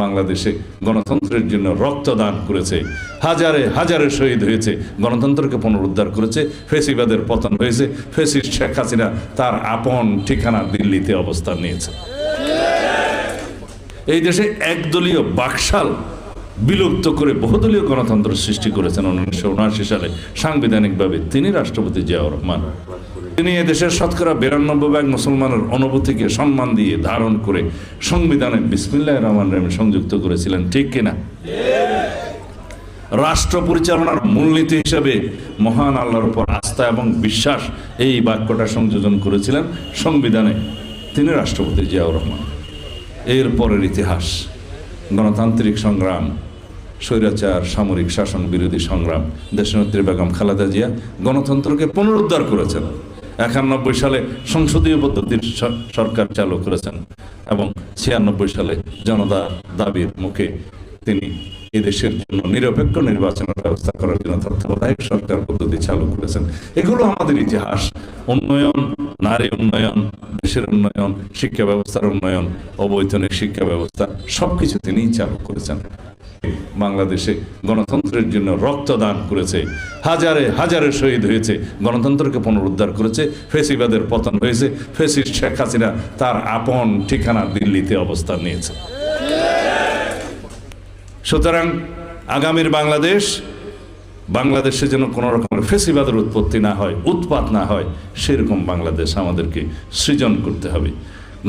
বাংলাদেশে গণতন্ত্রের জন্য রক্তদান করেছে, হাজারে হাজারে শহীদ হয়েছে, গণতন্ত্রকে পুনরুদ্ধার করেছে। ফেসিবাদের পতন হয়েছে, ফেসিস্ট শেখ হাসিনা তার আপন ঠিকানা দিল্লিতে অবস্থান নিয়েছে। এই দেশে একদলীয় বাকশাল বিলুপ্ত করে বহুদলীয় গণতন্ত্র সৃষ্টি করেছেন 1979 সালে সাংবিধানিকভাবে তিনি রাষ্ট্রপতি জিয়াউর রহমান। তিনি এদেশের শতকরা 92% মুসলমানের অনুভূতিকে সম্মান দিয়ে ধারণ করে সংবিধানে বিসমিল্লাহির রহমানির রহিম সংযুক্ত করেছিলেন, ঠিক কিনা? রাষ্ট্র পরিচালনার মূলনীতি হিসেবে মহান আল্লাহর উপর আস্থা এবং বিশ্বাস এই বাক্যটা সংযোজন করেছিলেন সংবিধানে তিনি রাষ্ট্রপতি জিয়াউর রহমান। এর পরের ইতিহাস গণতান্ত্রিক সংগ্রাম, স্বৈরাচার সামরিক শাসন বিরোধী সংগ্রাম। দেশনেত্রী বেগম খালেদা জিয়া গণতন্ত্রকে পুনরুদ্ধার করেছেন। 91 সালে সংসদীয় পদ্ধতির সরকার চালু করেছেন এবং 96 সালে জনতার দাবির মুখে তিনি এদেশের জন্য নিরপেক্ষ নির্বাচনের ব্যবস্থা করার জন্য তত্ত্বাবধায়ক সরকার পদ্ধতি চালু করেছেন। এগুলো আমাদের ইতিহাস। উন্নয়ন, নারী উন্নয়ন, দেশের উন্নয়ন, শিক্ষা ব্যবস্থার উন্নয়ন, অবৈতনিক শিক্ষা ব্যবস্থা সবকিছু তিনিই চালু করেছেন। বাংলাদেশে গণতন্ত্রের জন্য রক্তদান করেছে, হাজারে হাজারে শহীদ হয়েছে, গণতন্ত্রকে পুনরুদ্ধার করেছে। ফেসিবাদের পতন হয়েছে, ফেসিস্ট শেখ হাসিনা তার আপন ঠিকানা দিল্লিতে অবস্থান নিয়েছে। সুতরাং আগামীর বাংলাদেশে যেন কোনো রকমের ফেসিবাদের উৎপত্তি না হয়, উৎপাত না হয়, সেরকম বাংলাদেশ আমাদেরকে সৃজন করতে হবে।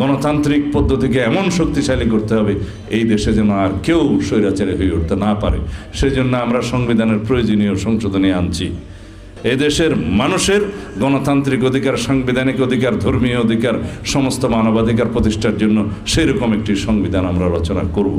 গণতান্ত্রিক পদ্ধতিকে এমন শক্তিশালী করতে হবে এই দেশে যেন আর কেউ স্বৈরাচারী হয়ে উঠতে না পারে। সেজন্য আমরা সংবিধানের প্রয়োজনীয় সংশোধনী আনছি। এদেশের মানুষের গণতান্ত্রিক অধিকার, সাংবিধানিক অধিকার, ধর্মীয় অধিকার, সমস্ত মানবাধিকার প্রতিষ্ঠার জন্য সেরকম একটি সংবিধান আমরা রচনা করব।